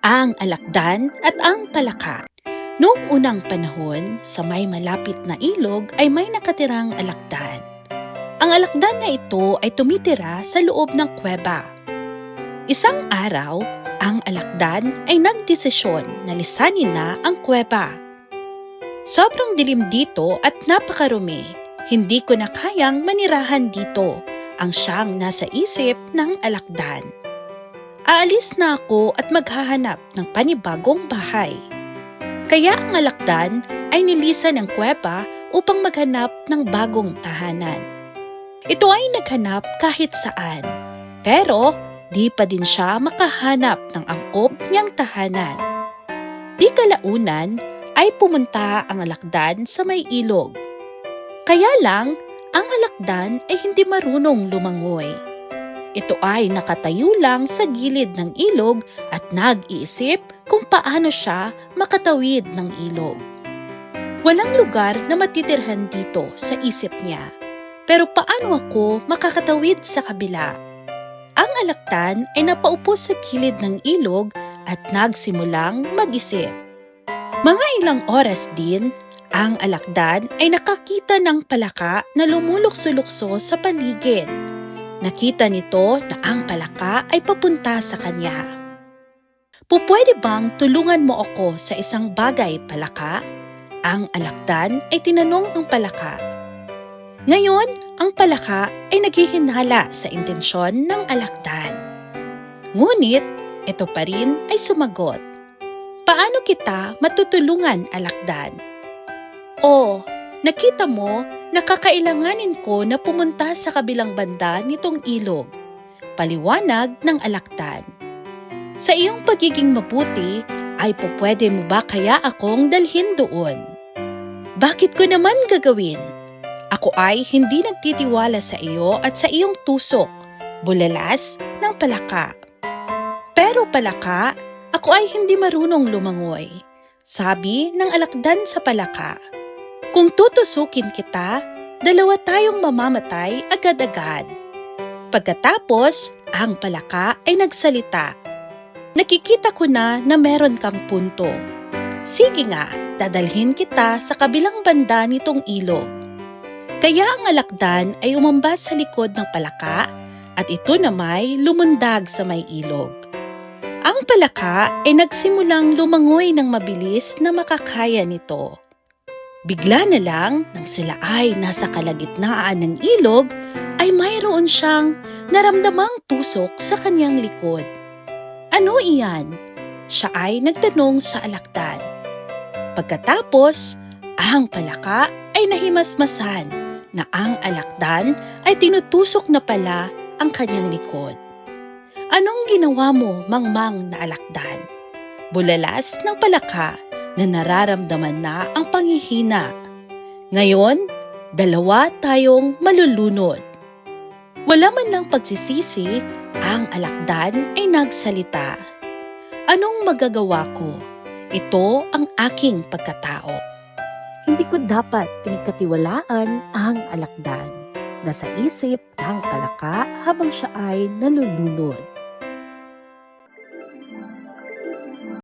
Ang alakdan at ang palaka. Noong unang panahon, sa may malapit na ilog ay may nakatirang alakdan. Ang alakdan na ito ay tumitira sa loob ng kuweba. Isang araw, ang alakdan ay nagdesisyon na lisanin na ang kuweba. Sobrang dilim dito at napakarumi. Hindi ko na kayang manirahan dito, ang siyang nasa isip ng alakdan. Aalis na ako at maghahanap ng panibagong bahay. Kaya ang alakdan ay nilisan ng kuweba upang maghanap ng bagong tahanan. Ito ay naghanap kahit saan, pero di pa din siya makahanap ng angkop niyang tahanan. Di kalaunan ay pumunta ang alakdan sa may ilog. Kaya lang, ang alakdan ay hindi marunong lumangoy. Ito ay nakatayo lang sa gilid ng ilog at nag-iisip kung paano siya makatawid ng ilog. Walang lugar na matitirhan dito sa isip niya. Pero paano ako makakatawid sa kabila? Ang alakdan ay napaupo sa gilid ng ilog at nagsimulang mag-isip. Mga ilang oras din, ang alakdan ay nakakita ng palaka na lumulukso-lukso sa paligid. Nakita nito na ang palaka ay papunta sa kanya. Pupwede bang tulungan mo ako sa isang bagay, palaka? Ang alakdan ay tinanong ang palaka. Ngayon, ang palaka ay naghihinala sa intensyon ng alakdan. Ngunit, ito pa rin ay sumagot. Paano kita matutulungan, alakdan? Oh, nakita mo, nakakailanganin ko na pumunta sa kabilang banda nitong ilog. Paliwanag ng alakdan. Sa iyong pagiging mabuti, ay pupwede mo ba kaya akong dalhin doon? Bakit ko naman gagawin? Ako ay hindi nagtitiwala sa iyo at sa iyong tusok, bulalas ng palaka. Pero palaka, ako ay hindi marunong lumangoy, sabi ng alakdan sa palaka. Kung tutusukin kita, dalawa tayong mamamatay agad-agad. Pagkatapos, ang palaka ay nagsalita. Nakikita ko na meron kang punto. Sige nga, dadalhin kita sa kabilang banda nitong ilog. Kaya ang alakdan ay umambas sa likod ng palaka at ito na may lumundag sa may ilog. Ang palaka ay nagsimulang lumangoy ng mabilis na makakaya nito. Bigla na lang, nang sila ay nasa kalagitnaan ng ilog, ay mayroon siyang naramdamang tusok sa kanyang likod. Ano iyan? Siya ay nagtanong sa alakdan. Pagkatapos, ang palaka ay nahimasmasan na ang alakdan ay tinutusok na pala ang kanyang likod. Anong ginawa mo, mangmang na alakdan? Bulalas ng palaka na nararamdaman na ang panghihina. Ngayon, dalawa tayong malulunod. Wala man lang pagsisisi, ang alakdan ay nagsalita. Anong magagawa ko? Ito ang aking pagkatao. Hindi ko dapat pinagkatiwalaan ang alakdan. Nasa isip ng palaka habang siya ay nalulunod.